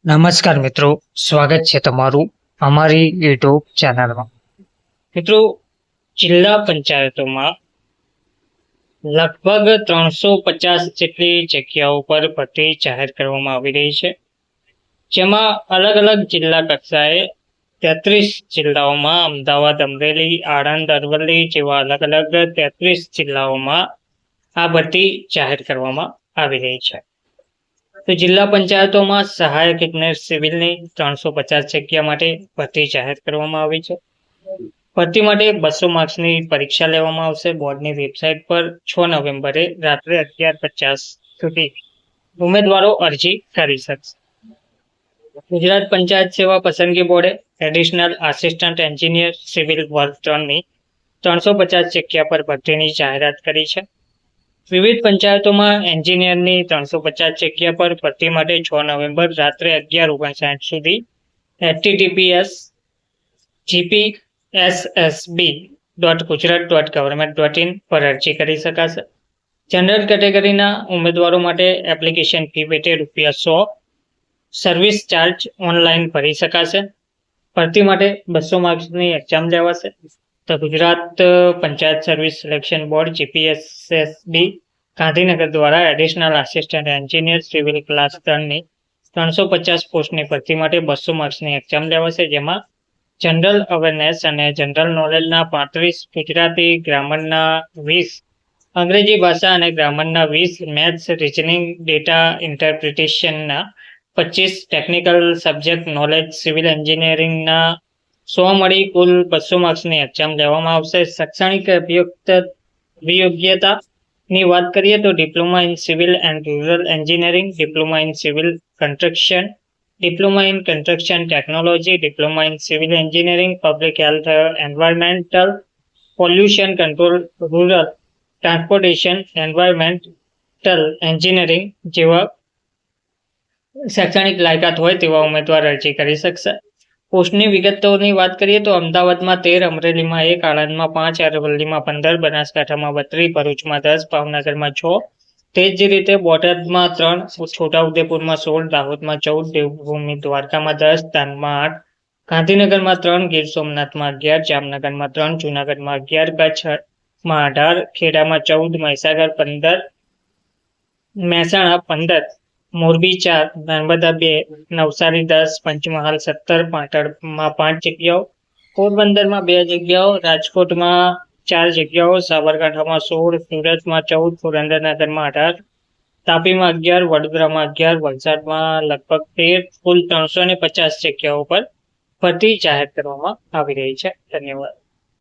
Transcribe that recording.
નમસ્કાર મિત્રો, સ્વાગત છે તમારું અમારી યુટ્યુબ ચેનલમાં. મિત્રો, જિલ્લા પંચાયતોમાં લગભગ 350 જેટલી જગ્યાઓ પર ભરતી જાહેર કરવામાં આવી રહી છે, જેમાં અલગ અલગ જિલ્લા કક્ષાએ 33 જિલ્લાઓમાં અમદાવાદ, અમરેલી, આણંદ, અરવલ્લી જેવા અલગ અલગ 33 જિલ્લાઓમાં આ ભરતી જાહેર કરવામાં આવી રહી છે. તો જિલ્લા પંચાયતોમાં સહાયક ઇજનેર સિવિલની 350 જગ્યા માટે ભરતી જાહેર કરવામાં આવી છે. ભરતી માટે 200 માર્ક્સની પરીક્ષા લેવામાં આવશે. બોર્ડની વેબસાઇટ પર 6 નવેમ્બરે રાત્રે 11:50 સુધી ઉમેદવારો અરજી કરી શકશે. ગુજરાત પંચાયત સેવા પસંદગી બોર્ડે એડિશનલ આસિસ્ટન્ટ એન્જિનિયર સિવિલ વર્ગ 3ની 350 જગ્યા પર ભરતીની જાહેરાત કરી છે. વિવિધ પંચાયતોમાં એન્જિનિયરની 350 જગ્યા પર ભરતી માટે 6 નવેમ્બર રાત્રે 11:59 સુધી https://gpssb.gujarat.government.in પર અરજી કરી શકાશે. જનરલ કેટેગરીના ઉમેદવારો માટે એપ્લિકેશન ફી પેટે ₹100 સર્વિસ ચાર્જ ઓનલાઈન ભરી શકાશે. ભરતી માટે 200 માર્ક્સની એક્ઝામ લેવાશે. તો Gujarat Panchayat Service Selection Board GPSSB Gandhinagar દ્વારા additional assistant engineer civil class 3ની 350 પોસ્ટની ભરતી માટે 200 માર્ક્સની એક્ઝામ લેવાશે, જેમાં જનરલ અવેરનેસ અને જનરલ નોલેજના 35, ગુજરાતી ગ્રામરના 20, અંગ્રેજી ભાષા અને ગ્રામરના 20, મેથ્સ, રિઝનિંગ, ડેટા ઇન્ટરપ્રિટેશનના 25, ટેકનિકલ સબ્જેક્ટ નોલેજ સિવિલ એન્જિનિયરિંગના 100 મળી કુલ 200 માર્ક્સની એક્ઝામ લેવામાં આવશે. શૈક્ષણિક અભિયોગ્યતાની વાત કરીએ તો diploma in civil and rural engineering, diploma in civil construction, diploma in construction technology, diploma in civil engineering, public health, environmental pollution control, rural transportation, environmental engineering જેવા શૈક્ષણિક લાયકાત હોય તેવા ઉમેદવાર અરજી કરી શકશે. પોસ્ટની વિગતોની વાત કરીએ તો અમદાવાદમાં 13, અમરેલીમાં 1, આણંદમાં 5, અરવલ્લીમાં 15, બનાસકાંઠામાં 32, ભરૂચમાં 10, ભાવનગરમાં 6, તે જ રીતે બોટાદમાં 3, છોટાઉદેપુરમાં 16, દાહોદમાં 14, દેવભૂમિ દ્વારકામાં 10, ડાંગમાં 8, ગાંધીનગરમાં 3, ગીર સોમનાથમાં 11, જામનગરમાં 3, જૂનાગઢમાં 11, કચ્છમાં 18, ખેડામાં 14, મહીસાગર 15, મહેસાણા 15, મોરબી 4, નર્મદા 2, નવસારી 10, પંચમહાલ 17, પાટણમાં 5 જગ્યાઓ, પોરબંદરમાં 2 જગ્યાઓ, રાજકોટમાં 4 જગ્યાઓ, સાબરકાંઠામાં 16, સુરતમાં 14, સુરેન્દ્રનગરમાં 18, તાપીમાં 11, વડોદરામાં 11, વલસાડમાં લગભગ 13, કુલ 350 જગ્યાઓ પર ભરતી જાહેર કરવામાં આવી રહી છે. ધન્યવાદ.